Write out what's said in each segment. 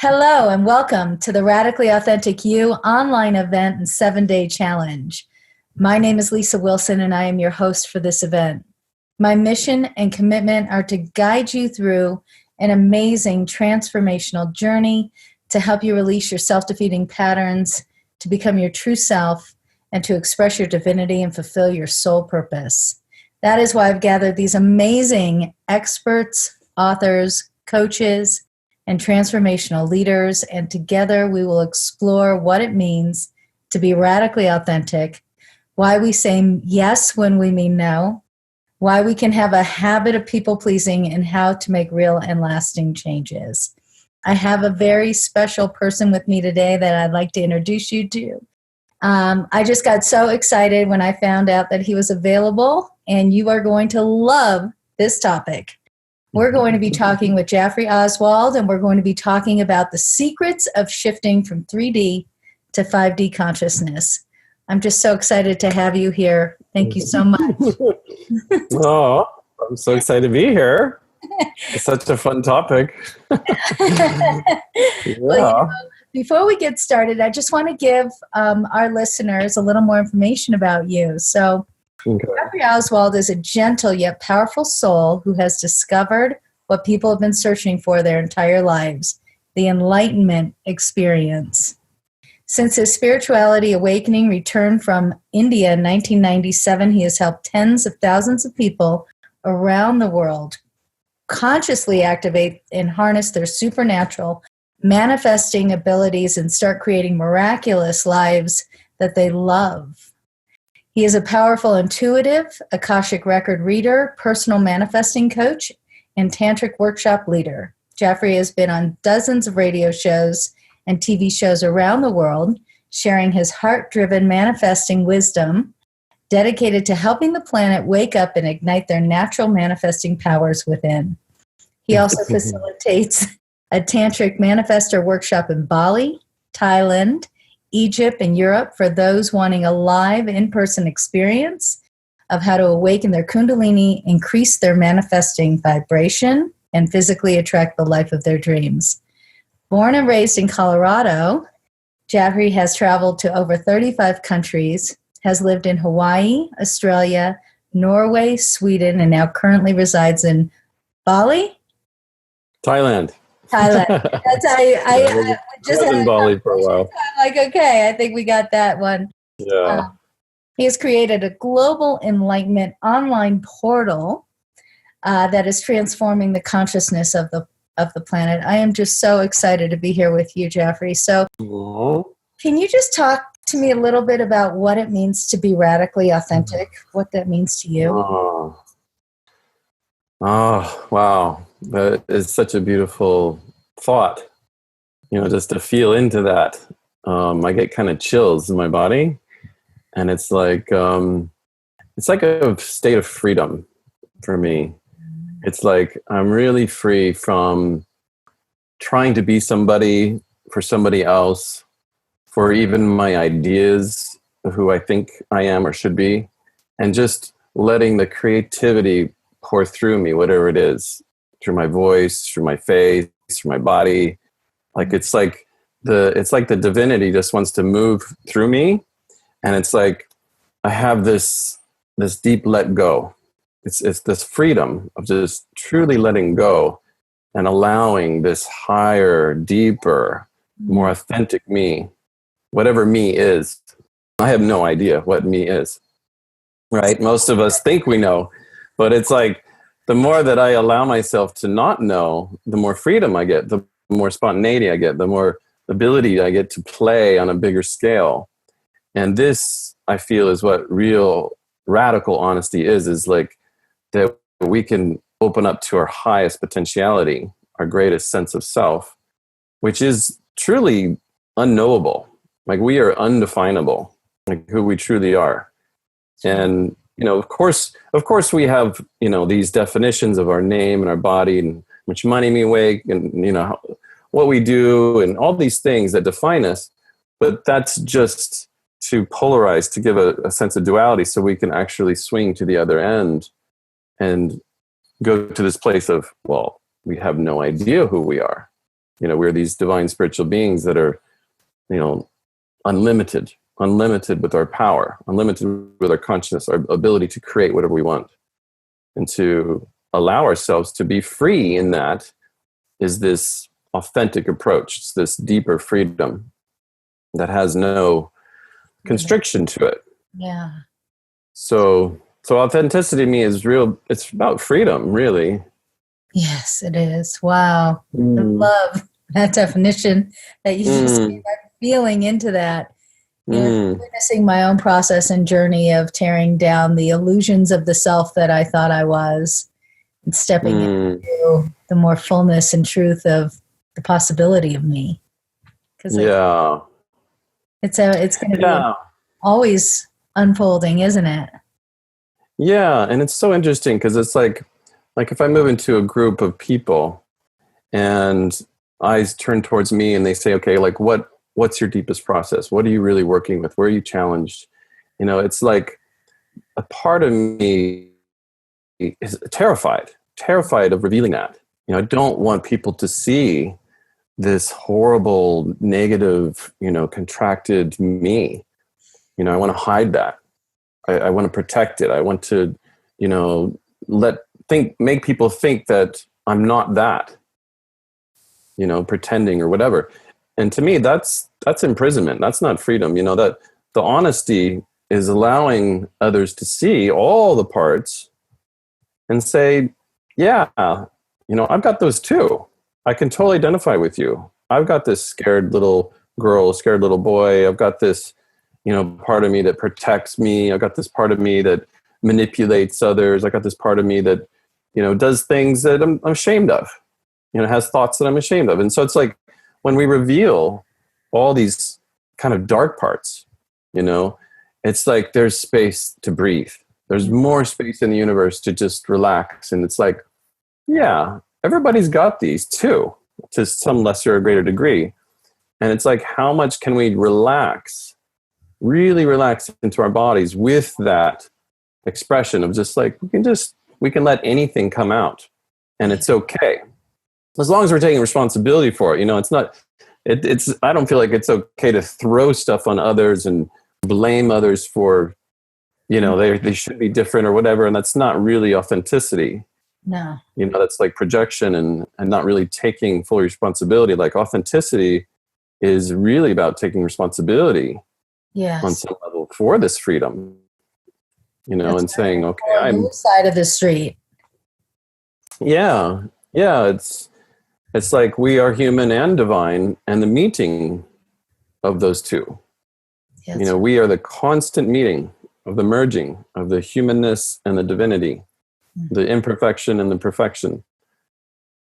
Hello and welcome to the Radically Authentic You online event and 7-day challenge. My name is Lisa Wilson and I am your host for this event. My mission and commitment are to guide you through an amazing transformational journey to help you release your self-defeating patterns, to become your true self, and to express your divinity and fulfill your soul purpose. That is why I've gathered these amazing experts, authors, coaches, and transformational leaders, and together we will explore what it means to be radically authentic, why we say yes when we mean no, why we can have a habit of people-pleasing, and how to make real and lasting changes. I have a very special person with me today that I'd like to introduce you to. I just got so excited when I found out that he was available, and you are going to love this topic. We're going to be talking with Jafree Ozwald, and we're going to be talking about the secrets of shifting from 3D to 5D consciousness. I'm just so excited to have you here. Thank you so much. Oh, I'm so excited to be here. It's such a fun topic. Yeah. Well, before we get started, I just want to give our listeners a little more information about you. So, Jafree Ozwald is a gentle yet powerful soul who has discovered what people have been searching for their entire lives, the enlightenment experience. Since his spirituality awakening returned from India in 1997, he has helped tens of thousands of people around the world consciously activate and harness their supernatural manifesting abilities and start creating miraculous lives that they love. He is a powerful intuitive, Akashic record reader, personal manifesting coach, and tantric workshop leader. Jafree has been on dozens of radio shows and TV shows around the world, sharing his heart-driven manifesting wisdom, dedicated to helping the planet wake up and ignite their natural manifesting powers within. He also facilitates a tantric manifestor workshop in Bali, Thailand, Egypt, and Europe for those wanting a live in-person experience of how to awaken their kundalini, increase their manifesting vibration, and physically attract the life of their dreams. Born and raised in Colorado, Jafree has traveled to over 35 countries, has lived in Hawaii, Australia, Norway, Sweden, and now currently resides in Bali? Thailand. That's I just was in Bali for a while. I'm like, okay, I think we got that one. Yeah. He has created a global enlightenment online portal that is transforming the consciousness of the planet. I am just so excited to be here with you, Jafree. So, Can you just talk to me a little bit about what it means to be radically authentic? What that means to you? Oh, wow. That is such a beautiful thought. Just to feel into that. I get kind of chills in my body, and it's like a state of freedom for me. It's like I'm really free from trying to be somebody for somebody else, for even my ideas of who I think I am or should be, and just letting the creativity pour through me, whatever it is, through my voice, through my face, through my body. It's like the divinity just wants to move through me, and it's like I have this deep let go. It's this freedom of just truly letting go and allowing this higher, deeper, more authentic me, whatever me is. I have no idea what me is, right? Most of us think we know, but it's like the more that I allow myself to not know, the more freedom I get, the more spontaneity I get, the more ability I get to play on a bigger scale. And this, I feel, is what real radical honesty is like that we can open up to our highest potentiality, our greatest sense of self, which is truly unknowable. Like we are undefinable, like who we truly are. And, of course we have, these definitions of our name and our body and how much money we make and, what we do and all these things that define us. But that's just to polarize, to give a sense of duality so we can actually swing to the other end and go to this place of, well, we have no idea who we are. We're these divine spiritual beings that are, unlimited with our power, unlimited with our consciousness, our ability to create whatever we want. And to allow ourselves to be free in that is this authentic approach. It's this deeper freedom that has no constriction to it. Yeah. So authenticity to me is real. It's about freedom, really. Yes, it is. Wow. I love that definition that you just gave. I'm feeling into that. Witnessing my own process and journey of tearing down the illusions of the self that I thought I was and stepping into the more fullness and truth of the possibility of me. Because it's going to be always unfolding, isn't it? Yeah, and it's so interesting because it's like if I move into a group of people and eyes turn towards me and they say, okay, like what's your deepest process? What are you really working with? Where are you challenged? It's like a part of me is terrified of revealing that. I don't want people to see this horrible, negative, contracted me. I want to hide that. I want to protect it. I want to, make people think that I'm not that, pretending or whatever. And to me, that's imprisonment. That's not freedom. That the honesty is allowing others to see all the parts and say, yeah, I've got those too. I can totally identify with you. I've got this scared little girl, scared little boy. I've got this, part of me that protects me. I've got this part of me that manipulates others. I got this part of me that, does things that I'm ashamed of, has thoughts that I'm ashamed of. And so it's like when we reveal all these kind of dark parts, it's like there's space to breathe. There's more space in the universe to just relax. And it's like, yeah, everybody's got these too, to some lesser or greater degree. And it's like, how much can we really relax into our bodies with that expression of just like, we can let anything come out and it's okay. As long as we're taking responsibility for it, it's not, I don't feel like it's okay to throw stuff on others and blame others for, they should be different or whatever. And that's not really authenticity. No. That's like projection and not really taking full responsibility. Like authenticity is really about taking responsibility on some level for this freedom, that's and saying, okay, I'm on the side of the street. Yeah. It's like we are human and divine, and the meeting of those two. Yes. We are the constant meeting of the merging of the humanness and the divinity, the imperfection and the perfection.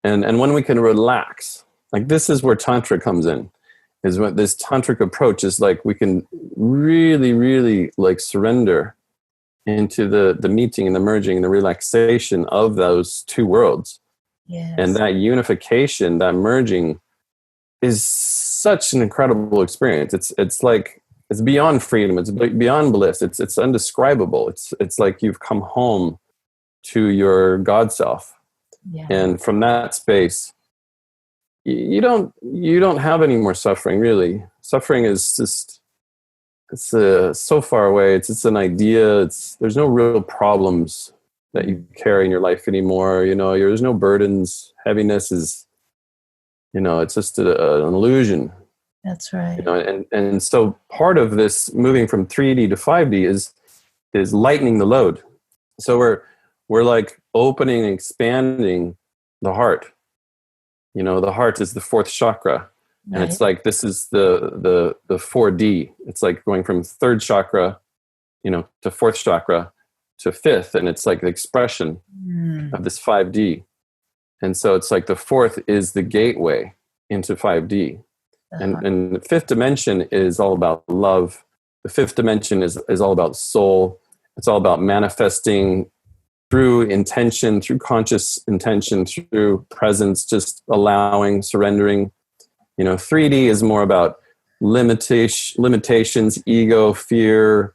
And when we can relax, like this is where Tantra comes in, is what this tantric approach is like, we can really, really like surrender into the meeting and the merging and the relaxation of those two worlds. Yes. And that unification, that merging is such an incredible experience. It's like, it's beyond freedom. It's beyond bliss. It's undescribable. It's like you've come home to your God self. Yeah. And from that space, you don't have any more suffering, really. Suffering is just, it's so far away. It's an idea. There's no real problems that you carry in your life anymore. There's no burdens. Heaviness is, it's just an illusion. That's right. And so part of this moving from 3D to 5D is lightening the load. So we're like opening and expanding the heart. The heart is the fourth chakra. Right. And it's like, this is the 4D. It's like going from third chakra, to fourth chakra to fifth. And it's like the expression of this 5D. And so it's like the fourth is the gateway into 5D. And the fifth dimension is all about love. The fifth dimension is all about soul. It's all about manifesting through intention, through conscious intention, through presence, just allowing, surrendering. 3D is more about limitations, ego, fear.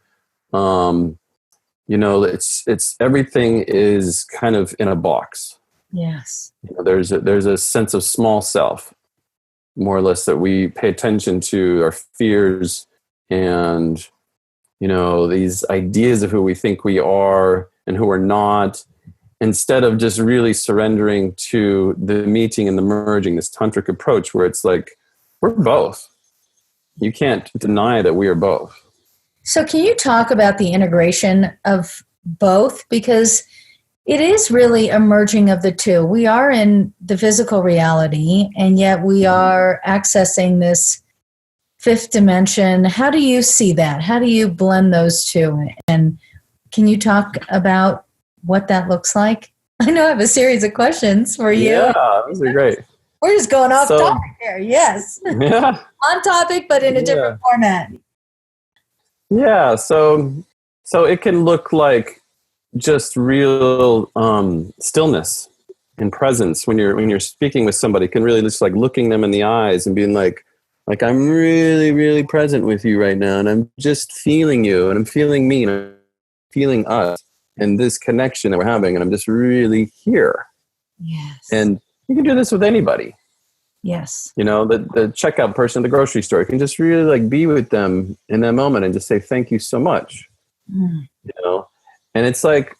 It's everything is kind of in a box. Yes. There's a sense of small self. more or less, that we pay attention to our fears and, these ideas of who we think we are and who we're not, instead of just really surrendering to the meeting and the merging, this tantric approach where it's like, we're both. You can't deny that we are both. So can you talk about the integration of both? Because it is really a merging of the two. We are in the physical reality, and yet we are accessing this fifth dimension. How do you see that? How do you blend those two? And can you talk about what that looks like? I know I have a series of questions for you. Yeah, those are great. We're just going off topic here. Yes. Yeah. On topic, but in a different format. Yeah. So it can look like just real stillness and presence when you're speaking with somebody. It can really just like looking them in the eyes and being like I'm really, really present with you right now, and I'm just feeling you, and I'm feeling me, and I'm feeling us, and this connection that we're having, and I'm just really here. Yes. And you can do this with anybody. Yes. The checkout person at the grocery store can just really like be with them in that moment and just say, thank you so much. And it's like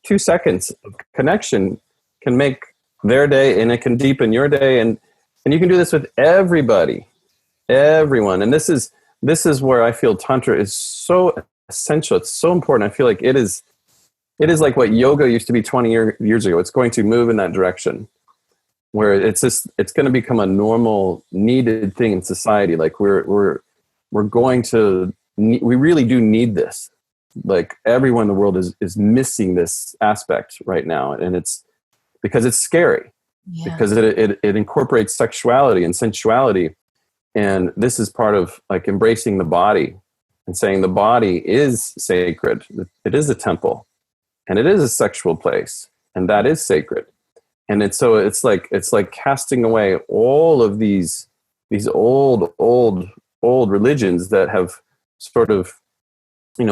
2 seconds of connection can make their day, and it can deepen your day. And you can do this with everybody, everyone. And this is where I feel Tantra is so essential. It's so important. I feel like it is like what yoga used to be 20 years ago. It's going to move in that direction, where it's going to become a normal, needed thing in society. Like we really do need this. Like everyone in the world is missing this aspect right now. And it's because it's scary, because it incorporates sexuality and sensuality. And this is part of like embracing the body and saying the body is sacred. It is a temple, and it is a sexual place, and that is sacred. And it's like casting away all of these old religions that have sort of,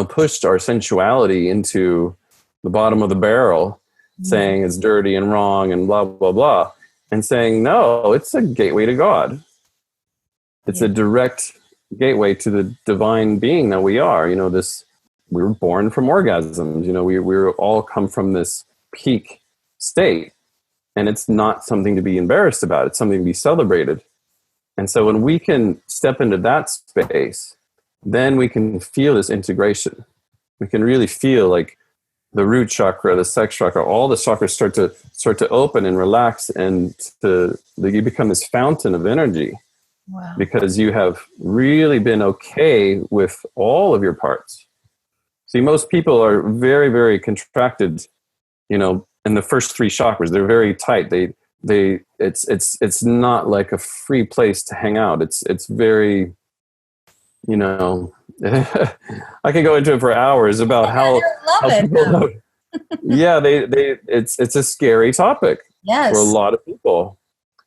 pushed our sensuality into the bottom of the barrel, saying it's dirty and wrong and blah, blah, blah, and saying, no, it's a gateway to God. It's a direct gateway to the divine being that we are. We were born from orgasms. We all come from this peak state. And it's not something to be embarrassed about. It's something to be celebrated. And so when we can step into that space, then we can feel this integration. We can really feel like the root chakra, the sex chakra, all the chakras start to open and relax, and you become this fountain of energy. Wow. Because you have really been okay with all of your parts. See, most people are very, very contracted, in the first three chakras. They're very tight. It's not like a free place to hang out. It's very, I could go into it for hours about how people know. Yeah, it's a scary topic for a lot of people.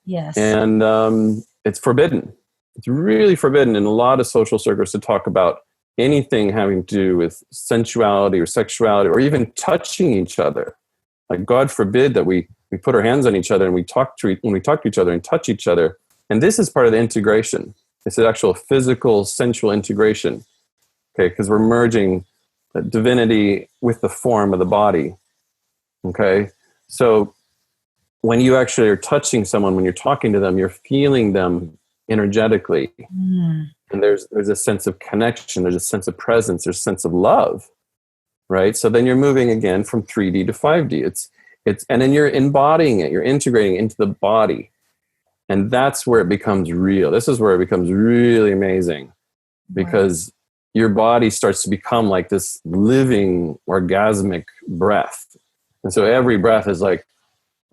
Yes. And it's forbidden. It's really forbidden in a lot of social circles to talk about anything having to do with sensuality or sexuality or even touching each other. Like, God forbid that we put our hands on each other and when we talk to each other and touch each other. And this is part of the integration. It's an actual physical, sensual integration. Okay, because we're merging divinity with the form of the body. Okay, so when you actually are touching someone, when you're talking to them, you're feeling them energetically. And there's a sense of connection, there's a sense of presence, there's a sense of love. Right? So then you're moving again from 3D to 5D. And then you're embodying it, you're integrating it into the body. And that's where it becomes real. This is where it becomes really amazing, because your body starts to become like this living orgasmic breath. And so every breath is like,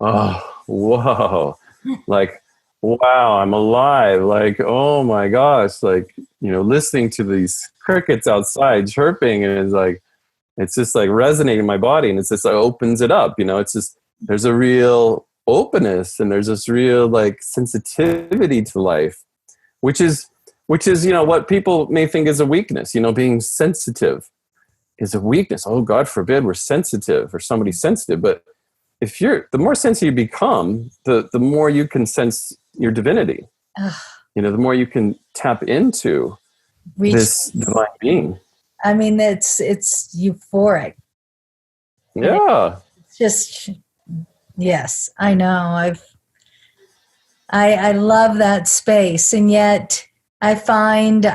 oh, whoa, like, wow, I'm alive. Like, oh my gosh, like, listening to these crickets outside chirping, and it's just like resonating in my body, and it's just like opens it up. It's just, there's a real openness, and there's this real like sensitivity to life, which is what people may think is a weakness. Being sensitive is a weakness. Oh, God forbid we're sensitive or somebody's sensitive. But the more sensitive you become, the more you can sense your divinity. the more you can tap into Reach. this divine being. I mean, it's euphoric. Yeah. It's just, yes, I know. I love that space. And yet I find,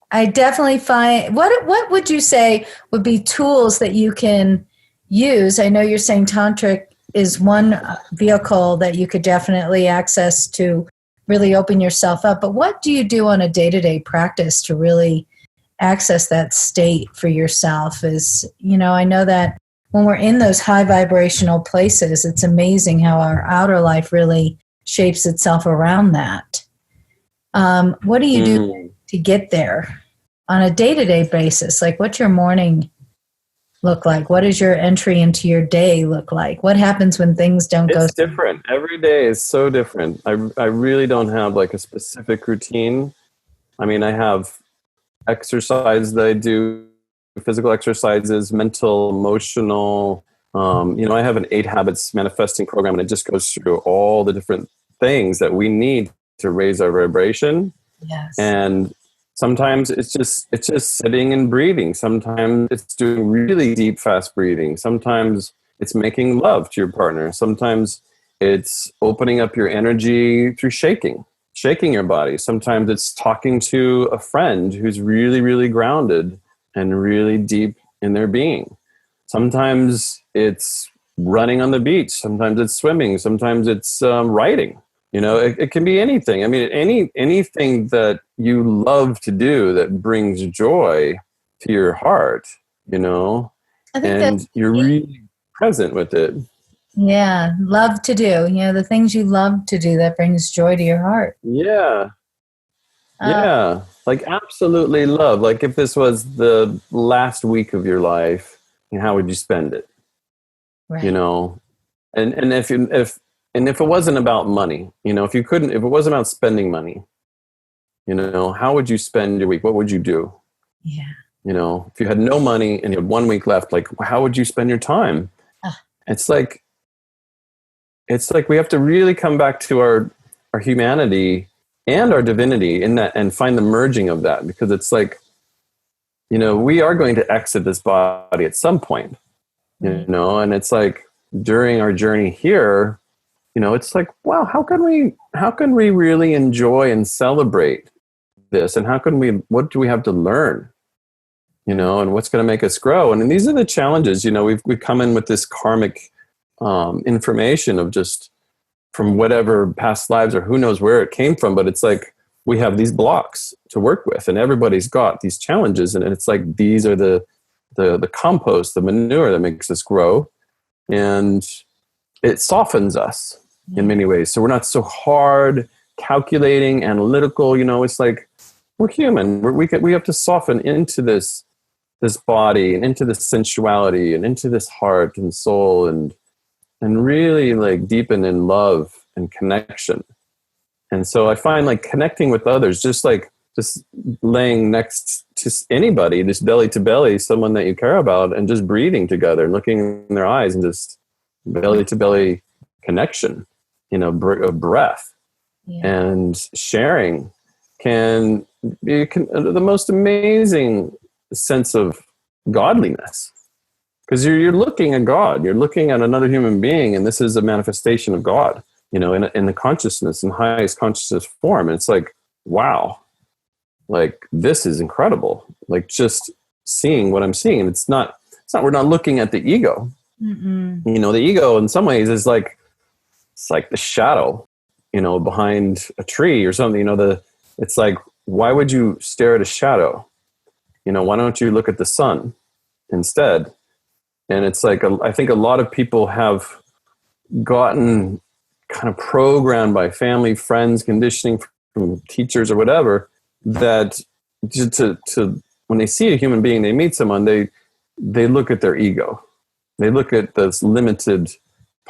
I definitely find, what would you say would be tools that you can use? I know you're saying tantric is one vehicle that you could definitely access to really open yourself up. But what do you do on a day-to-day practice to really access that state for yourself? I know that when we're in those high vibrational places, it's amazing how our outer life really shapes itself around that. What do you do to get there on a day-to-day basis? Like, what's your morning look like? What does your entry into your day look like? What happens when things don't go? It's different. Every day is so different. I really don't have like a specific routine. I mean, I have exercise that I do, physical exercises, mental, emotional. I have an 8 habits manifesting program, and it just goes through all the different things that we need to raise our vibration. Yes. And sometimes it's just sitting and breathing. Sometimes it's doing really deep, fast breathing. Sometimes it's making love to your partner. Sometimes it's opening up your energy through shaking your body. Sometimes it's talking to a friend who's really, really grounded and really deep in their being. Sometimes it's running on the beach. Sometimes it's swimming. Sometimes it's writing. It can be anything. I mean, anything that you love to do that brings joy to your heart, I think and you're really present with it. Yeah, love to do. The things you love to do that brings joy to your heart. Yeah. Yeah. Like absolutely love. Like if this was the last week of your life, how would you spend it? Right. And if it wasn't about money, if it wasn't about spending money, how would you spend your week? What would you do? Yeah. If you had no money and you had 1 week left, like how would you spend your time? It's like we have to really come back to our humanity and our divinity in that, and find the merging of that, because it's like, we are going to exit this body at some point, and it's like during our journey here, it's like, wow, how can we really enjoy and celebrate this? And what do we have to learn? And what's going to make us grow? And these are the challenges, we've come in with this karmic information of just from whatever past lives or who knows where it came from. But it's like, we have these blocks to work with, and everybody's got these challenges. And it's like, these are the compost, the manure that makes us grow. And it softens us in many ways. So we're not so hard, calculating, analytical, it's like, we're human. We have to soften into this body and into this sensuality and into this heart and soul, and really like deepen in love and connection. And so I find like connecting with others, just laying next to anybody, just belly to belly, someone that you care about, and just breathing together and looking in their eyes and just belly to belly connection, a breath. Yeah. And sharing can be the most amazing sense of godliness. Because you're looking at God, you're looking at another human being, and this is a manifestation of God, in the consciousness, in highest consciousness form. And it's like, wow, like this is incredible. Like just seeing what I'm seeing. And it's not, we're not looking at the ego. Mm-mm. The ego in some ways is like, it's like the shadow, behind a tree or something. It's like, why would you stare at a shadow? Why don't you look at the sun instead? And it's like, I think a lot of people have gotten kind of programmed by family, friends, conditioning from teachers or whatever, that to when they see a human being, they meet someone, they look at their ego. They look at this limited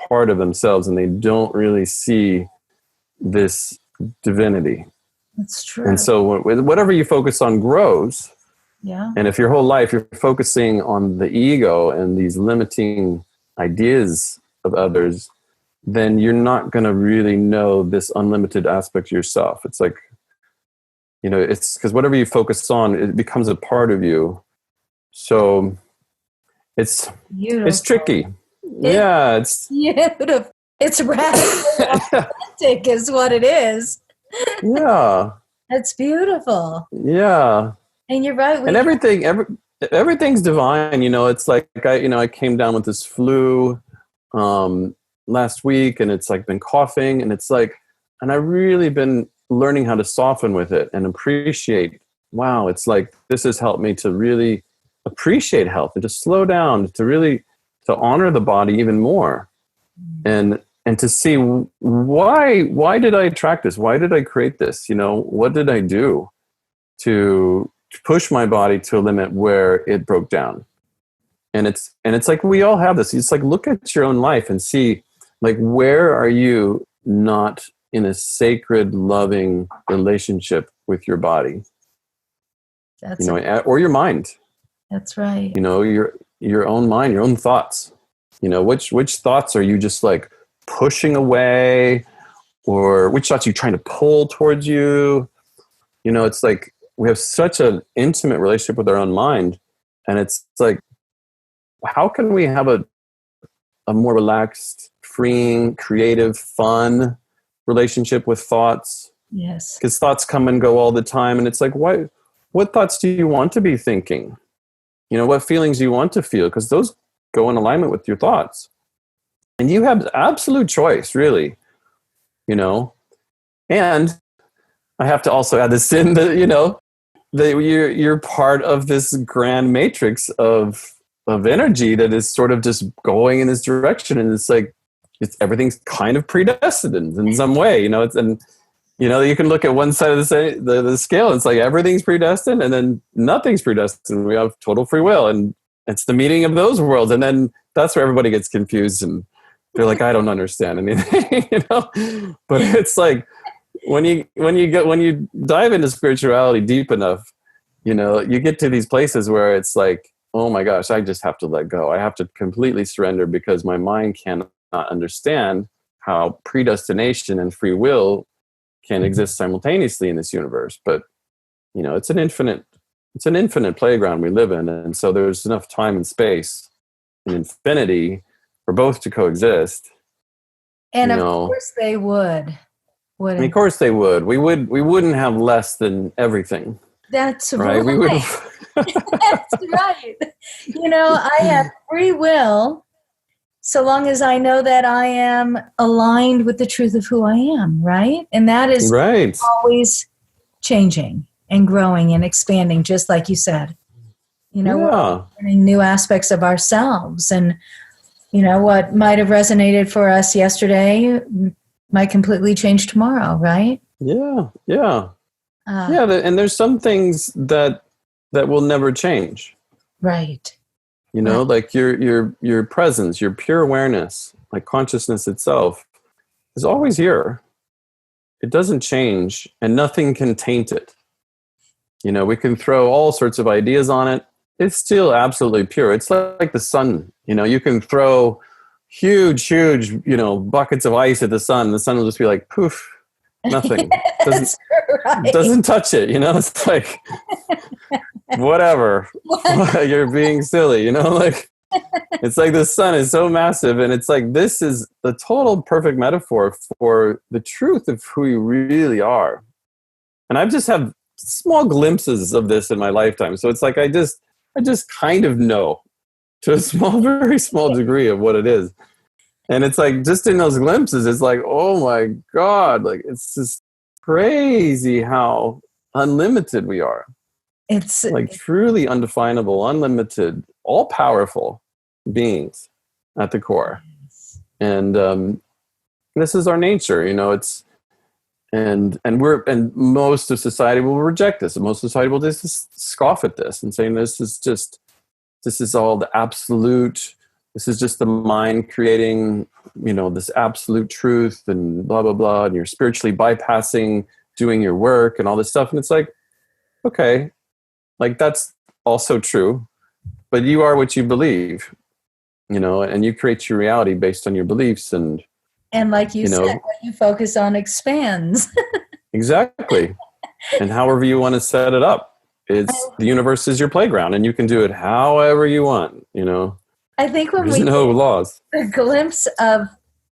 part of themselves, and they don't really see this divinity. That's true. And so whatever you focus on grows. Yeah. And if your whole life you're focusing on the ego and these limiting ideas of others, then you're not going to really know this unlimited aspect of yourself. It's like, it's because whatever you focus on, it becomes a part of you. So it's tricky. It's beautiful. It's radically authentic is what it is. Yeah. That's beautiful. Yeah. And you're right. And everything's divine. It's like, I came down with this flu last week, and it's like been coughing, and it's like, and I've really been learning how to soften with it and appreciate, wow, it's like, this has helped me to really appreciate health and to slow down, to honor the body even more. And to see why did I attract this? Why did I create this? What did I do to push my body to a limit where it broke down? And it's like, we all have this. It's like, look at your own life and see, like, where are you not in a sacred, loving relationship with your body? Or your mind. That's right. Your own mind, your own thoughts. Which thoughts are you just like pushing away, or which thoughts are you trying to pull towards you? It's like, we have such an intimate relationship with our own mind, and it's like, how can we have a more relaxed, freeing, creative, fun relationship with thoughts? Yes. Because thoughts come and go all the time, and it's like, what thoughts do you want to be thinking? What feelings do you want to feel? Because those go in alignment with your thoughts. And you have absolute choice, really. And I have to also add this in that, that you're part of this grand matrix of energy that is sort of just going in this direction. And it's like, everything's kind of predestined in some way, you can look at one side of the scale. It's like, everything's predestined, and then nothing's predestined. We have total free will, and it's the meeting of those worlds. And then that's where everybody gets confused, and they're like, I don't understand anything, but it's like, when you dive into spirituality deep enough, you get to these places where it's like, oh my gosh, I just have to let go. I have to completely surrender, because my mind cannot understand how predestination and free will can exist simultaneously in this universe. But it's an infinite playground we live in, and so there's enough time and space and infinity for both to coexist. And of course they would. Of course they would. We wouldn't have less than everything. That's right. We would. That's right. I have free will, so long as I know that I am aligned with the truth of who I am, right? And that is right. Always changing and growing and expanding, just like you said. We're learning new aspects of ourselves, and what might have resonated for us yesterday might completely change tomorrow, right? Yeah. And there's some things that will never change. Right. Like your presence, your pure awareness, like consciousness itself, is always here. It doesn't change, and nothing can taint it. We can throw all sorts of ideas on it. It's still absolutely pure. It's like the sun. You can throw huge, buckets of ice at the sun. The sun will just be like, poof, nothing. Doesn't touch it. It's like, whatever. You're being silly. Like, it's like the sun is so massive, and it's like, this is the total perfect metaphor for the truth of who you really are. And I've just had small glimpses of this in my lifetime. So it's like, I just kind of know to a very small degree of what it is. And it's like, just in those glimpses, it's like, oh my God, like, it's just crazy how unlimited we are. It's like truly undefinable, unlimited, all powerful beings at the core. And this is our nature, it's, and most of society will reject this, and most of society will just scoff at this and saying, this is all the absolute, this is just the mind creating, this absolute truth, and blah, blah, blah. And you're spiritually bypassing doing your work and all this stuff. And it's like, okay, like, that's also true, but you are what you believe, and you create your reality based on your beliefs. And And like you said, what you focus on expands. Exactly. And however you want to set it up, the universe is your playground, and you can do it however you want, I think when there's no laws. A glimpse of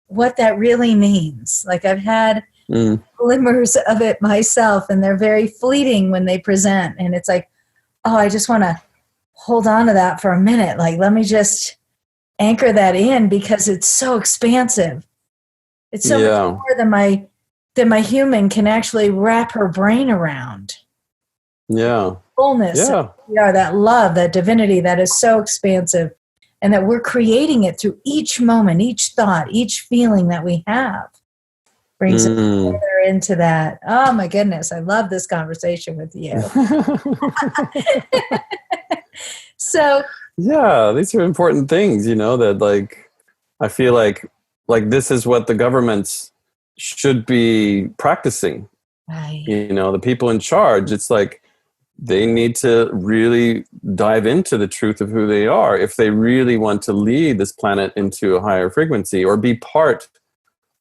what that really means. Like I've had glimmers of it myself, and they're very fleeting when they present. And it's like, oh, I just want to hold on to that for a minute. Like, let me just anchor that in because it's so expansive. It's so much more than my human can actually wrap her brain around. Yeah. Fullness. Yeah. That love, that divinity that is so expansive, and that we're creating it through each moment, each thought, each feeling that we have. Brings it further into that. Oh my goodness, I love this conversation with you. So yeah, these are important things, that like I feel like this is what the governments should be practicing. Right. The people in charge, it's like they need to really dive into the truth of who they are if they really want to lead this planet into a higher frequency or be part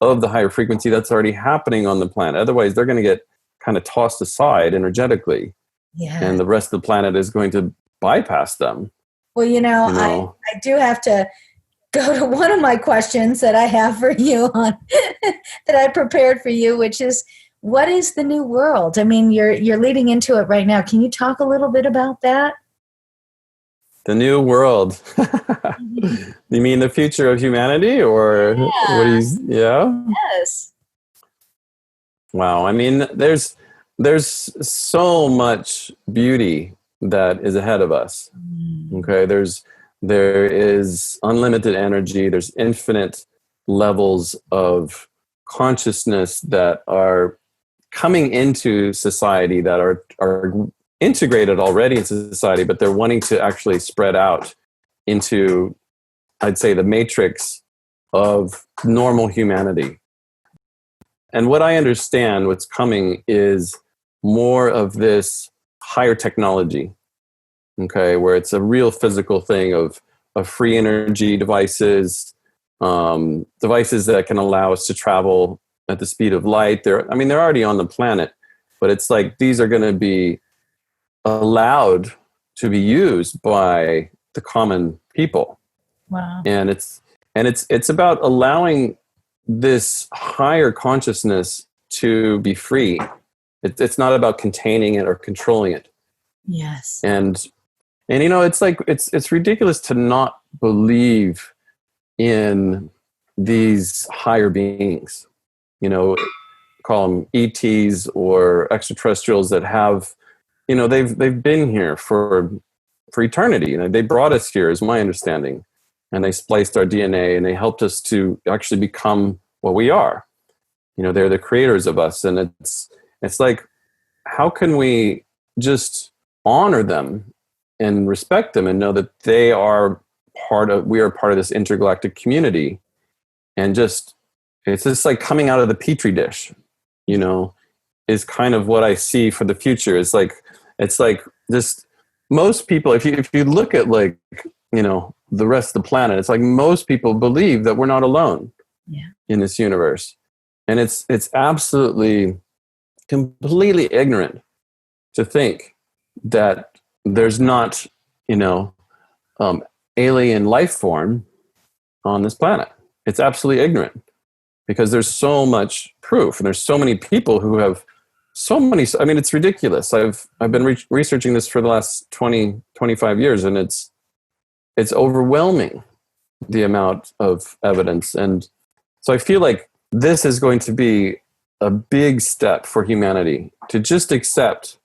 of the higher frequency that's already happening on the planet. Otherwise, they're going to get kind of tossed aside energetically. Yeah. And the rest of the planet is going to bypass them. Well, I do have to go to one of my questions that I have for you on that I prepared for you, which is, what is the new world? I mean, you're leading into it right now. Can you talk a little bit about that? The new world. You mean the future of humanity, or what do you? Yeah. Yes. Wow. I mean, there's so much beauty that is ahead of us. Okay. There is unlimited energy. There's infinite levels of consciousness that are coming into society, that are integrated already into society, but they're wanting to actually spread out into, I'd say, the matrix of normal humanity. And what I understand, what's coming is more of this higher technology, okay, where it's a real physical thing of free energy devices, devices that can allow us to travel at the speed of light. They're already on the planet, but it's like these are going to be allowed to be used by the common people. Wow. And it's about allowing this higher consciousness to be free. It's not about containing it or controlling it. Yes. And it's like it's ridiculous to not believe in these higher beings. Call them ETs or extraterrestrials that have, they've been here for eternity. They brought us here, is my understanding, and they spliced our DNA and they helped us to actually become what we are. They're the creators of us, and it's like, how can we just honor them and respect them and know that we are part of this intergalactic community, and it's just like coming out of the petri dish, is kind of what I see for the future. It's like just most people, if you look at the rest of the planet, it's like most people believe that we're not alone in this universe. And it's absolutely completely ignorant to think that there's not, alien life form on this planet. It's absolutely ignorant because there's so much proof, and there's so many people who have so many. I mean, it's ridiculous. I've been researching this for the last 25 years, and it's overwhelming, the amount of evidence. And so I feel like this is going to be a big step for humanity to just accept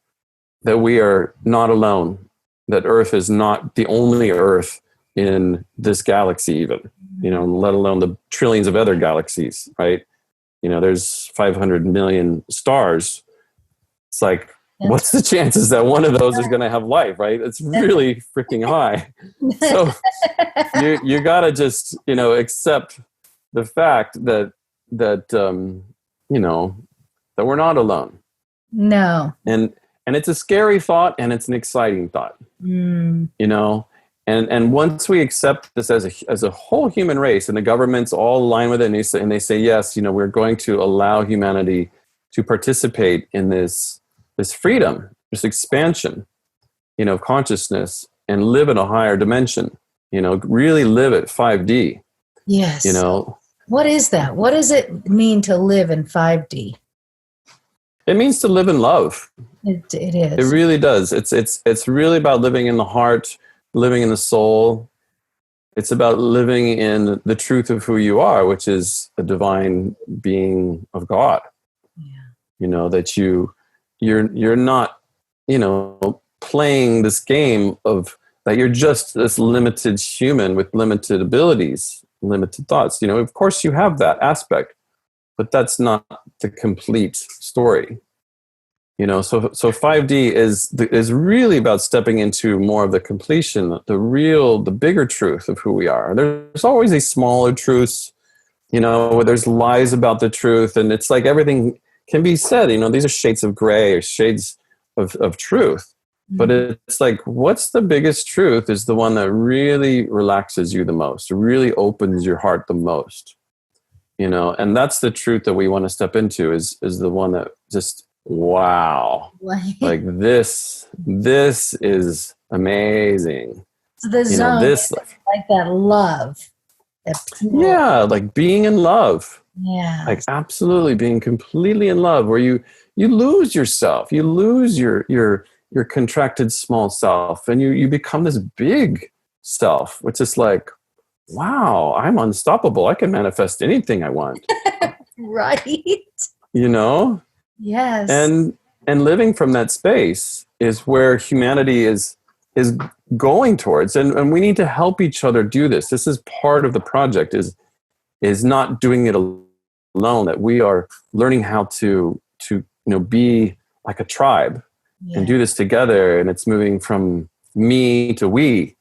that we are not alone, that Earth is not the only Earth in this galaxy even, let alone the trillions of other galaxies, right? There's 500 million stars. It's like, what's the chances that one of those is going to have life, right? It's really freaking high. So you got to just, accept the fact that we're not alone. No. And it's a scary thought, and it's an exciting thought, And once we accept this as a whole human race, and the governments all align with it, and they say yes, we're going to allow humanity to participate in this freedom, this expansion, of consciousness, and live in a higher dimension. Really live at 5D. Yes. What is that? What does it mean to live in 5D? It means to live in love. It is. It really does. It's really about living in the heart, living in the soul. It's about living in the truth of who you are, which is a divine being of God. Yeah. That you're not, playing this game of that you're just this limited human with limited abilities, limited thoughts. Of course you have that aspect, but that's not the complete story. So 5D is really about stepping into more of the completion, the bigger truth of who we are. There's always these smaller truths, where there's lies about the truth, and it's like everything can be said. These are shades of gray or shades of truth. But it's like, what's the biggest truth is the one that really relaxes you the most, really opens your heart the most, and that's the truth that we want to step into is the one that just, wow, like this is amazing. So the zone, this like that love. Yeah, like being in love. Yeah. Like absolutely being completely in love, where you lose yourself, you lose your contracted small self, and you become this big self, which is like, wow, I'm unstoppable. I can manifest anything I want. Right. Yes. And living from that space is where humanity is going towards. And we need to help each other do this. This is part of the project is not doing it alone, that we are learning how to be like a tribe. Yeah. And do this together, and it's moving from me to we,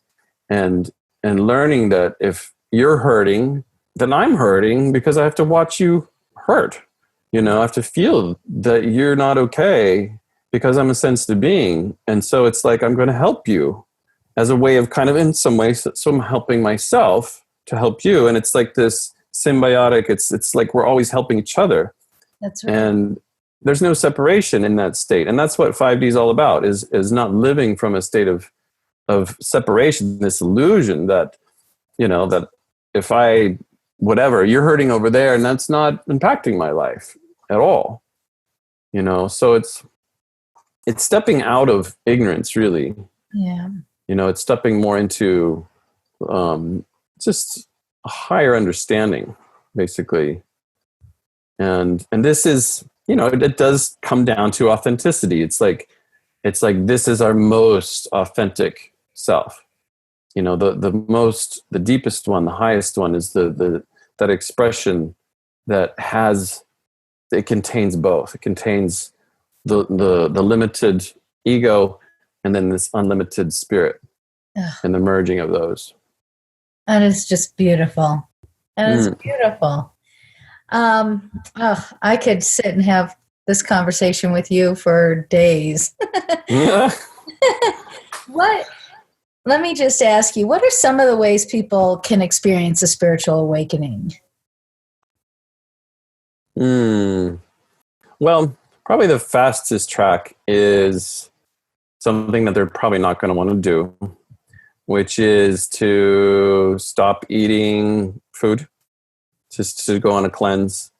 and learning that if you're hurting, then I'm hurting because I have to watch you hurt. I have to feel that you're not okay because I'm a sensitive being, and so it's like I'm going to help you as a way of kind of, in some ways, so I'm helping myself to help you, and it's like this symbiotic. It's like we're always helping each other. That's right. And there's no separation in that state. And that's what 5D is all about, is not living from a state of separation, this illusion that, that if you're hurting over there and that's not impacting my life at all. So it's stepping out of ignorance, really. Yeah. It's stepping more into just a higher understanding, basically. And this is, it does come down to authenticity. It's like this is our most authentic self. The deepest one, the highest one is that expression that it contains both. It contains the limited ego and then this unlimited spirit. Ugh. And the merging of those. And it's just beautiful. And it's beautiful. I could sit and have this conversation with you for days. Let me just ask you, what are some of the ways people can experience a spiritual awakening? Well, probably the fastest track is something that they're probably not going to want to do, which is to stop eating food. Just to go on a cleanse,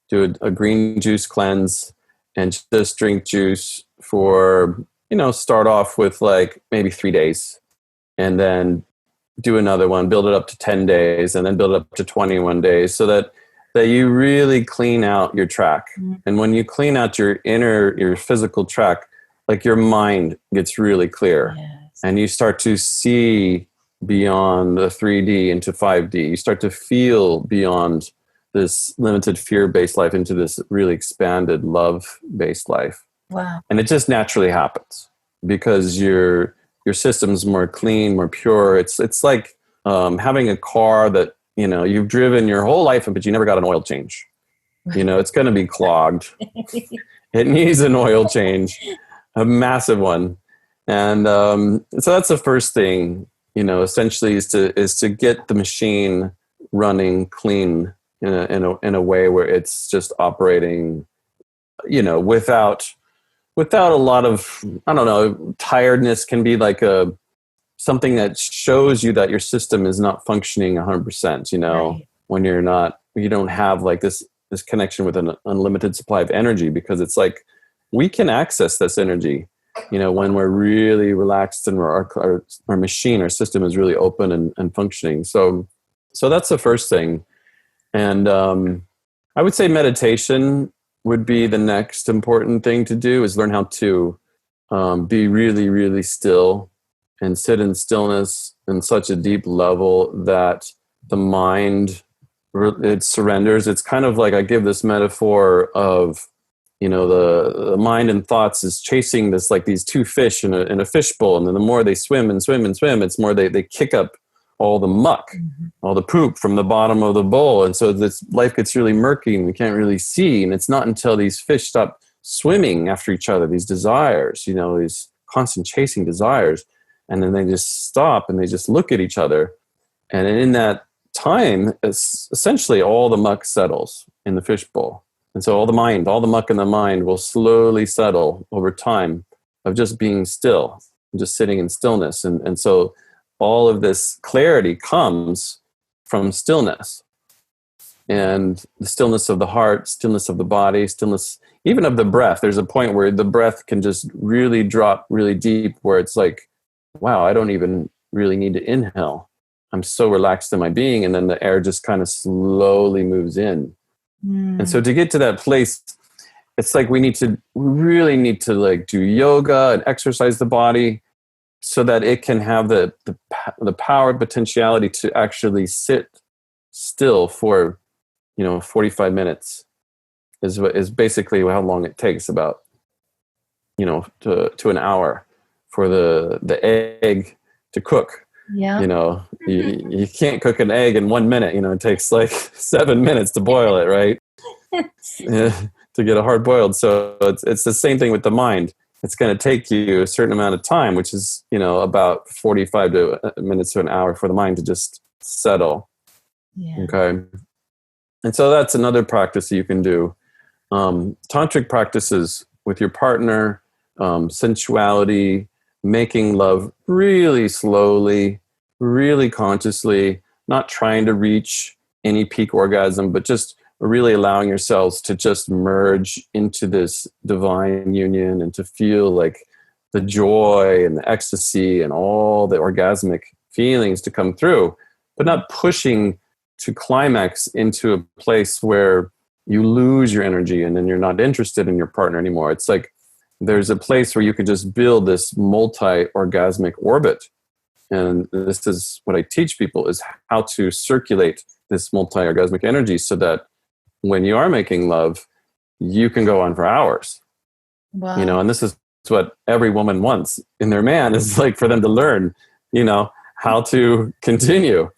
do a green juice cleanse, and just drink juice for, start off with like maybe 3 days, and then do another one, build it up to 10 days, and then build it up to 21 days, so that you really clean out your track. Mm-hmm. And when you clean out your physical track, like your mind gets really clear. Yes. And you start to see beyond the 3D into 5D. You start to feel beyond this limited fear-based life into this really expanded love-based life. Wow. And it just naturally happens because your system's more clean, more pure. It's like having a car that, you've driven your whole life, but you never got an oil change. It's going to be clogged. It needs an oil change, a massive one. And so that's the first thing, essentially is to get the machine running clean in a way where it's just operating, without a lot of, I don't know, tiredness can be like something that shows you that your system is not functioning 100%, Right. when you don't have like this connection with an unlimited supply of energy, because it's like we can access this energy, when we're really relaxed and our machine, our system is really open and functioning. So that's the first thing. And I would say meditation would be the next important thing to do, is learn how to be really, really still and sit in stillness in such a deep level that the mind, it surrenders. It's kind of like, I give this metaphor of, the mind and thoughts is chasing this, like these two fish in a fishbowl. And then the more they swim and swim and swim, it's more they kick up all the muck, all the poop from the bottom of the bowl. And so this life gets really murky and we can't really see. And it's not until these fish stop swimming after each other, these desires, these constant chasing desires, and then they just stop and they just look at each other. And in that time, it's essentially all the muck settles in the fishbowl. And so all the muck in the mind will slowly settle over time of just being still, just sitting in stillness. And so all of this clarity comes from stillness, and the stillness of the heart, stillness of the body, stillness even of the breath. There's a point where the breath can just really drop really deep, where it's like, wow, I don't even really need to inhale. I'm so relaxed in my being. And then the air just kind of slowly moves in. And so to get to that place, it's like we really need to like do yoga and exercise the body so that it can have the power and potentiality to actually sit still for 45 minutes is basically how long it takes, about to an hour for the egg to cook. Yeah. You can't cook an egg in 1 minute. It takes like 7 minutes to boil it, right? To get a hard boiled. So it's the same thing with the mind. It's going to take you a certain amount of time, which is about 45 minutes to an hour for the mind to just settle. Yeah. Okay. And so that's another practice that you can do. Tantric practices with your partner, sensuality, making love really slowly, really consciously, not trying to reach any peak orgasm, but just really allowing yourselves to just merge into this divine union and to feel like the joy and the ecstasy and all the orgasmic feelings to come through, but not pushing to climax into a place where you lose your energy and then you're not interested in your partner anymore. It's like there's a place where you can just build this multi-orgasmic orbit. And this is what I teach people, is how to circulate this multi-orgasmic energy so that when you are making love, you can go on for hours. Wow. And this is what every woman wants in their man, is like for them to learn, how to continue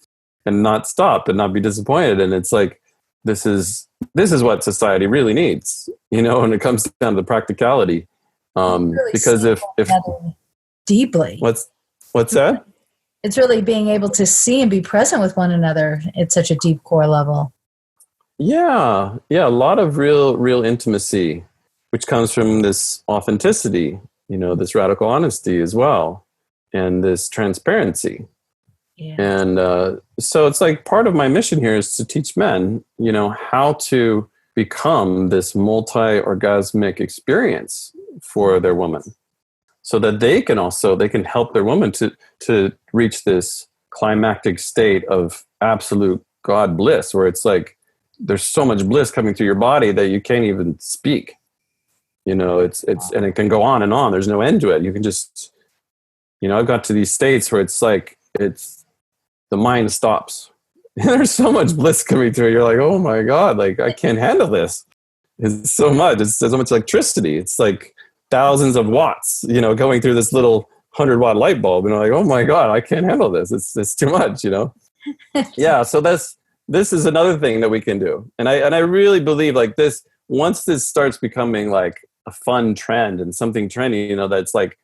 and not stop and not be disappointed. And it's like, this is what society really needs, when it comes down to practicality. Really, because if deeply, what's that? It's really being able to see and be present with one another at such a deep core level. Yeah. A lot of real intimacy, which comes from this authenticity, this radical honesty as well, and this transparency. Yeah. And so it's like part of my mission here is to teach men, how to become this multi-orgasmic experience for their woman, so that they can help their woman to reach this climactic state of absolute God bliss, where it's like there's so much bliss coming through your body that you can't even speak. It's and it can go on and on. There's no end to it. You can just, I've got to these states where it's like the mind stops. There's so much bliss coming through. You're like, oh my God, like I can't handle this. It's so much. It's so much electricity. It's like thousands of watts, going through this little 100-watt light bulb. And I'm like, oh my God, I can't handle this. It's too much, Yeah. So this is another thing that we can do. And I really believe like this, once this starts becoming like a fun trend and something trendy, that's like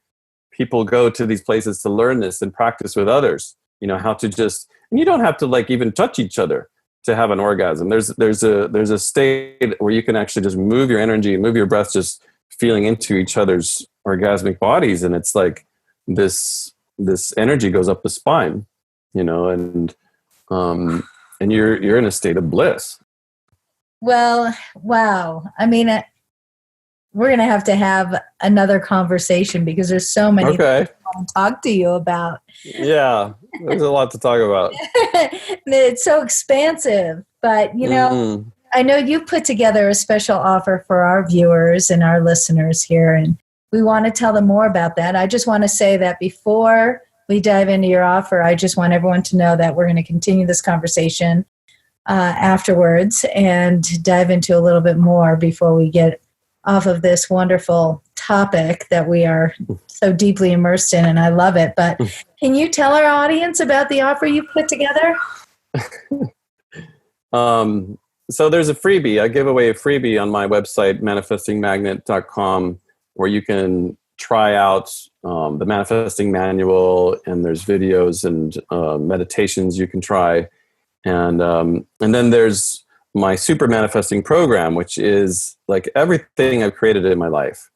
people go to these places to learn this and practice with others. how to just, and you don't have to like even touch each other to have an orgasm. There's a state where you can actually just move your energy, move your breath, just feeling into each other's orgasmic bodies. And it's like this energy goes up the spine, and you're in a state of bliss. Well, wow. I mean, we're going to have another conversation because there's so many things I want to talk to you about. Yeah, there's a lot to talk about. It's so expansive, but I know you put together a special offer for our viewers and our listeners here, and we want to tell them more about that. I just want to say that before we dive into your offer, I just want everyone to know that we're going to continue this conversation afterwards and dive into a little bit more before we get off of this wonderful topic that we are so deeply immersed in, and I love it. But can you tell our audience about the offer you put together? So there's a freebie. I give away a freebie on my website, manifestingmagnet.com, where you can try out the manifesting manual, and there's videos and meditations you can try. And then there's my super manifesting program, which is like everything I've created in my life.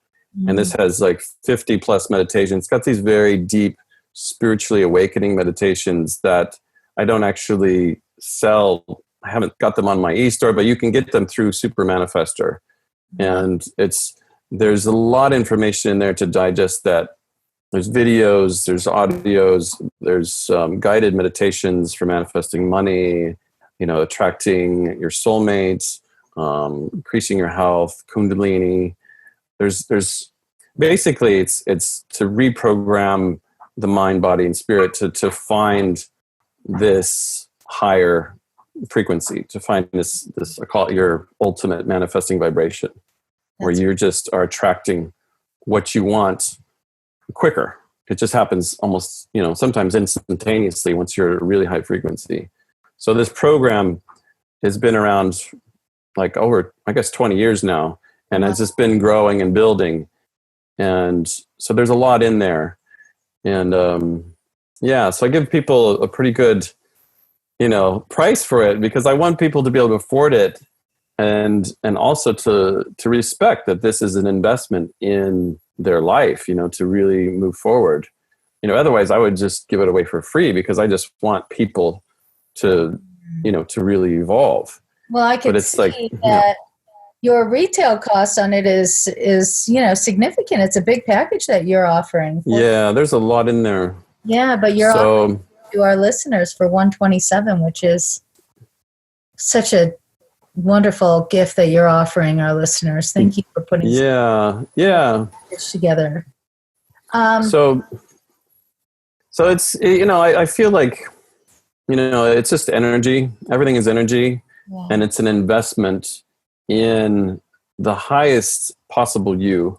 And this has like 50 plus meditations. It's got these very deep, spiritually awakening meditations that I don't actually sell. I haven't got them on my e-store, but you can get them through Super Manifester. And there's a lot of information in there to digest that. There's videos, there's audios, there's guided meditations for manifesting money, attracting your soulmates, increasing your health, Kundalini. There's basically it's to reprogram the mind, body, and spirit to find this higher frequency, to find this I call it your ultimate manifesting vibration, where you just are attracting what you want quicker. It just happens almost, sometimes instantaneously once you're at a really high frequency. So this program has been around like over, I guess, 20 years now, and it's just been growing and building. And so there's a lot in there. And so I give people a pretty good, price for it, because I want people to be able to afford it, and also to respect that this is an investment in their life, to really move forward. Otherwise I would just give it away for free, because I just want people to, to really evolve. Well, I can see that your retail cost on it is significant. It's a big package that you're offering. Yeah, there's a lot in there. Yeah, but you're offering to our listeners for $127, which is such a wonderful gift that you're offering our listeners. Thank you for putting this together. So it's, I feel like, it's just energy. Everything is energy, and it's an investment in the highest possible you,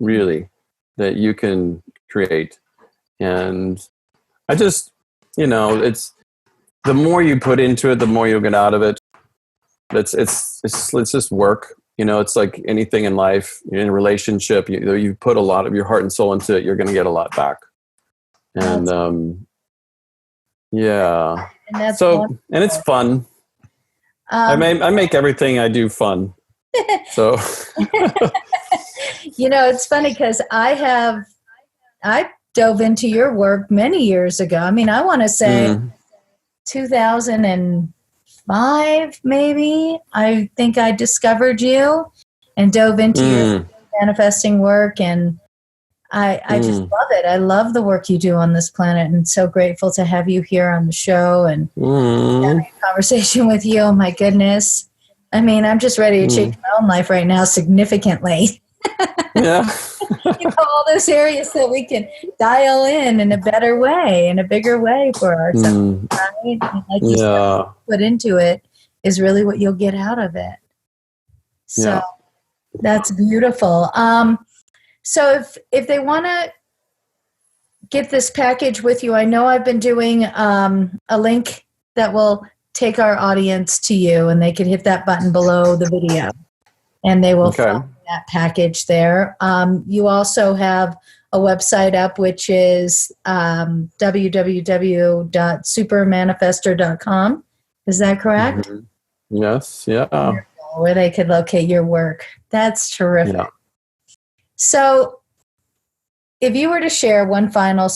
really, that you can create. And I just, it's the more you put into it, the more you'll get out of it. It's just work. It's like anything in life. In a relationship, you put a lot of your heart and soul into it, you're going to get a lot back. And and that's so, and it's fun. I make everything I do fun. So it's funny because I dove into your work many years ago. I mean, I want to say 2005, maybe. I think I discovered you and dove into your manifesting work, and I just love it. I love the work you do on this planet, and so grateful to have you here on the show and having a conversation with you. Oh my goodness. I mean, I'm just ready to change my own life right now significantly. Yeah. All those areas that we can dial in a better way, in a bigger way for ourselves. Right? And like you said, put into it is really what you'll get out of it. So that's beautiful. So if they want to get this package with you, I know I've been doing a link that will take our audience to you, and they can hit that button below the video, and they will find that package there. You also have a website up, which is www.supermanifestor.com. Is that correct? Mm-hmm. Yes. Yeah. Where they could locate your work. That's terrific. Yeah. So if you were to share one final,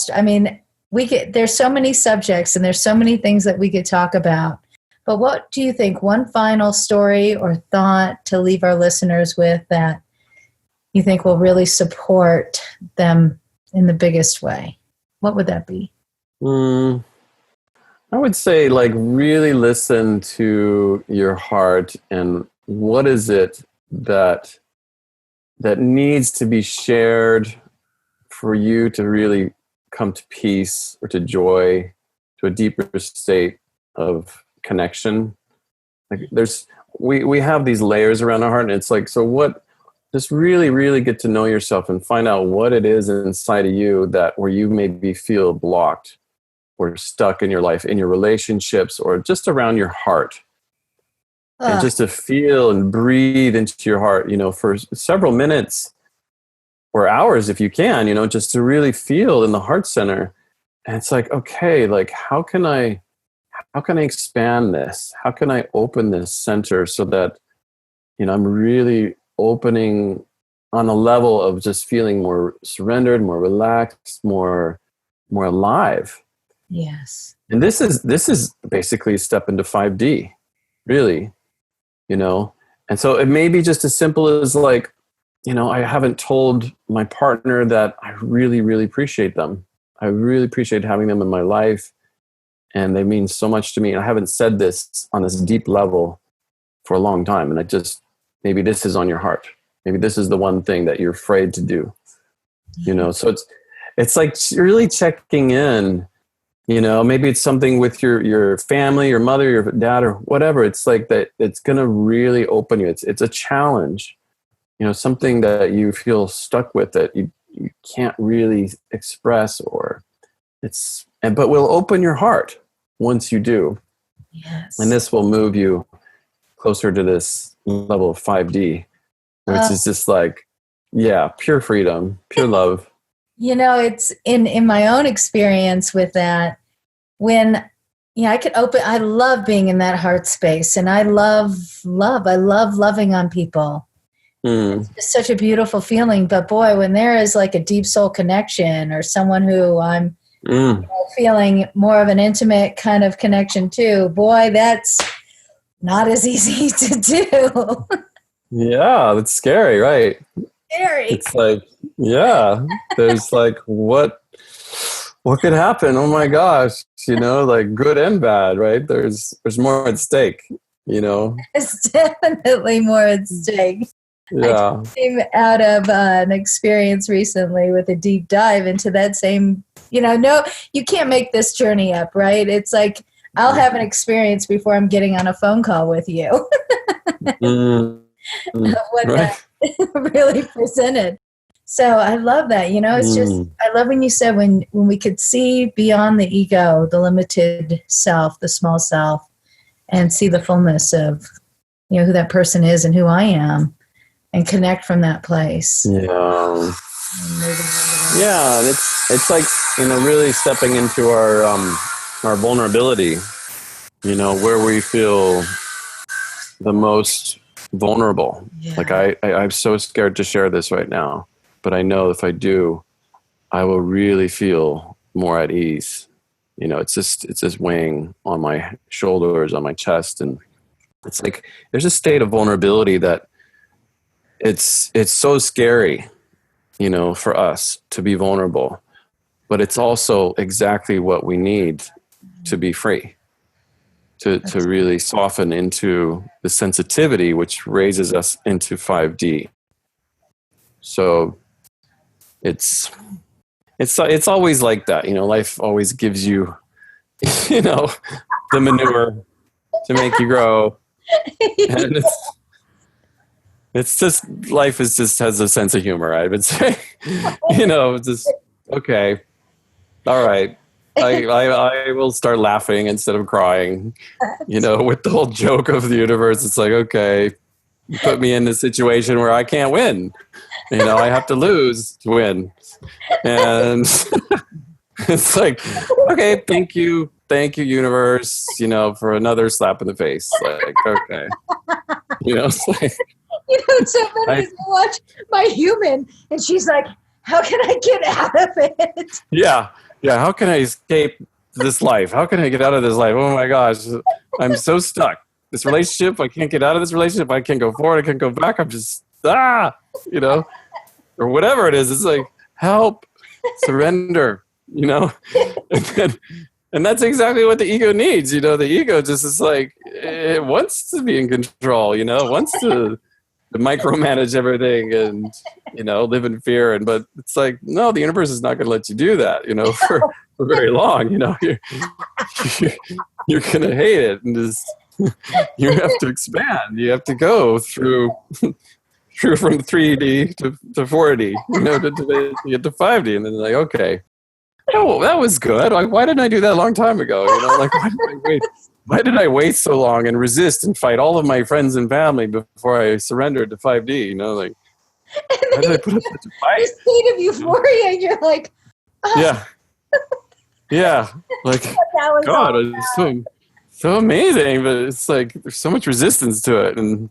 there's so many subjects and there's so many things that we could talk about, but what do you think, one final story or thought to leave our listeners with that you think will really support them in the biggest way? What would that be? I would say, like, really listen to your heart and what is it that needs to be shared for you to really come to peace or to joy, to a deeper state of connection. Like, we have these layers around our heart, and it's like, so what? Just really, really get to know yourself and find out what it is inside of you that where you maybe feel blocked or stuck in your life, in your relationships, or just around your heart. And just to feel and breathe into your heart, for several minutes or hours if you can, just to really feel in the heart center. And it's like, okay, like, how can I expand this? How can I open this center so that, I'm really opening on a level of just feeling more surrendered, more relaxed, more alive. Yes. And this is basically a step into 5D, really, And so it may be just as simple as, like, I haven't told my partner that I really, really appreciate them. I really appreciate having them in my life, and they mean so much to me. And I haven't said this on this deep level for a long time. And maybe this is on your heart. Maybe this is the one thing that you're afraid to do, So it's like really checking in, maybe it's something with your family, your mother, your dad, or whatever. It's like that. It's going to really open you. It's a challenge, something that you feel stuck with that you can't really express, but will open your heart once you do. Yes. And this will move you closer to this level of 5D, which is just like, pure freedom, pure love. It's in my own experience with that, when I love being in that heart space, and I love loving on people. It's just such a beautiful feeling. But boy, when there is like a deep soul connection or someone who I'm feeling more of an intimate kind of connection to, boy, that's not as easy to do. Yeah, that's scary, right? Scary. It's like, there's like, what could happen? Oh my gosh, like good and bad, right? There's more at stake, There's definitely more at stake. Yeah. I came out of an experience recently with a deep dive into that same, no, you can't make this journey up, right? It's like, I'll have an experience before I'm getting on a phone call with you. What right. that really presented. So I love that. It's just, I love when you said when we could see beyond the ego, the limited self, the small self, and see the fullness of, who that person is and who I am, and connect from that place. Yeah. Yeah. And it's like, really stepping into our vulnerability, where we feel the most vulnerable. Yeah. Like I'm so scared to share this right now, but I know if I do, I will really feel more at ease. It's this weighing on my shoulders, on my chest. And it's like, there's a state of vulnerability that it's so scary, for us to be vulnerable, but it's also exactly what we need to be free, to really soften into the sensitivity, which raises us into 5D. So it's always like that, life always gives you, the manure to make you grow. And it's just, life has a sense of humor, I would say. Just, okay, all right. I will start laughing instead of crying, with the whole joke of the universe. It's like, okay, put me in a situation where I can't win. I have to lose to win. And it's like, okay, thank you, universe, for another slap in the face. Like, okay. It's like, it's so funny. I watch My Human, and she's like, how can I get out of it? Yeah. How can I escape this life? How can I get out of this life? Oh my gosh, I'm so stuck. This relationship, I can't get out of this relationship. I can't go forward. I can't go back. I'm just, or whatever it is. It's like, help, surrender, and that's exactly what the ego needs. The ego just is like, it wants to be in control, wants to micromanage everything and, live in fear. But it's like, no, the universe is not going to let you do that, for very long. You're going to hate it and just, you have to expand. You have to go through from 3D to 4D, to get to 5D. And then like, okay, oh, that was good. Like, why didn't I do that a long time ago? Like, why did I wait so long and resist and fight all of my friends and family before I surrendered to 5D? Like, why did I put up such a fight? This state of euphoria, and you're like, oh. Yeah. Like, God, it's so amazing, but it's like there's so much resistance to it and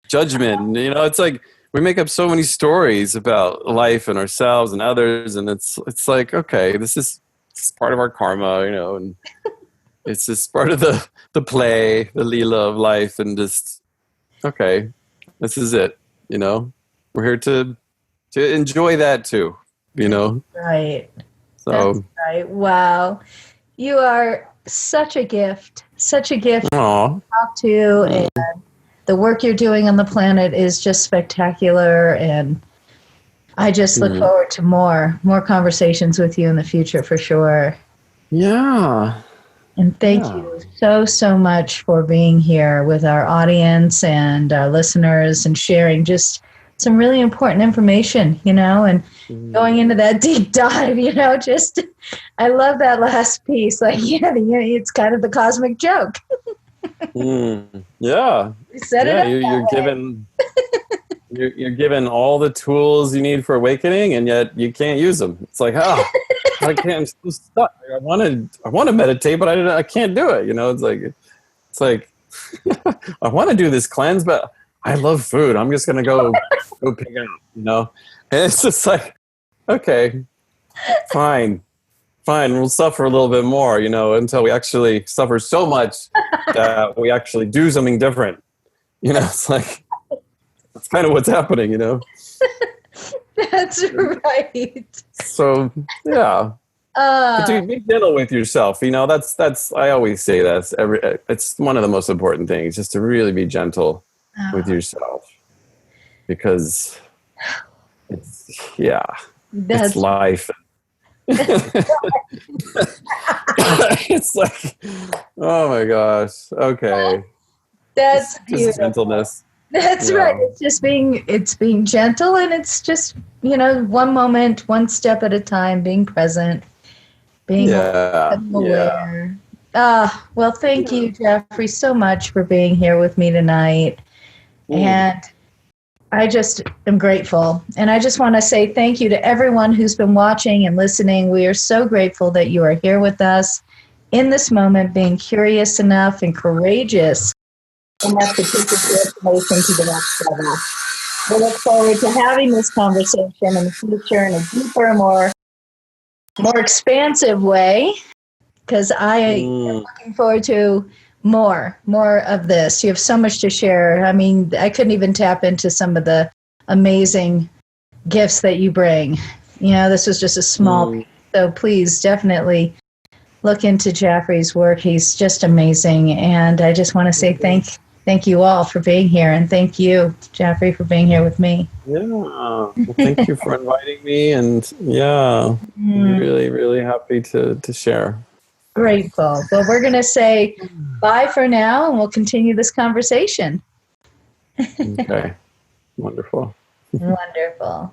judgment. It's like we make up so many stories about life and ourselves and others, and it's like, okay, this is part of our karma, and it's just part of the play, the Leela of life, and just, okay, this is it. We're here to enjoy that too. Right. So that's right. Wow, you are such a gift. Such a gift to talk to, and the work you're doing on the planet is just spectacular, and I just look forward to more conversations with you in the future for sure. Yeah. And thank you so much for being here with our audience and our listeners and sharing just some really important information, and going into that deep dive, just, I love that last piece. Like, it's kind of the cosmic joke. Yeah. Set it up you're given all the tools you need for awakening, and yet you can't use them. It's like, I can't. I'm so stuck. I want to meditate, but I can't do it. It's like I want to do this cleanse, but I love food. I'm just gonna go pick it up. And it's just like, okay, fine. We'll suffer a little bit more, until we actually suffer so much that we actually do something different. It's like, that's kind of what's happening, That's right. So, yeah. But to be gentle with yourself, that's I always say that. It's one of the most important things, just to really be gentle with yourself. Because it's life. It's like, oh my gosh. Okay. That's beautiful. Just gentleness. That's right. It's being gentle, and it's just, one moment, one step at a time, being present, being aware. Well, thank you, Jafree, so much for being here with me tonight. And I just am grateful. And I just want to say thank you to everyone who's been watching and listening. We are so grateful that you are here with us in this moment, being curious enough and courageous enough to take this information to the next level. We look forward to having this conversation in the future in a deeper, more expansive way, because I am looking forward to more of this. You have so much to share. I mean, I couldn't even tap into some of the amazing gifts that you bring. This was just a small piece. So please definitely look into Jafree's work. He's just amazing. And I just want to say thank you all for being here. And thank you, Jafree, for being here with me. Yeah. Well, thank you for inviting me. And I'm really, really happy to share. Grateful. Well, we're going to say bye for now, and we'll continue this conversation. Okay. Wonderful. Wonderful.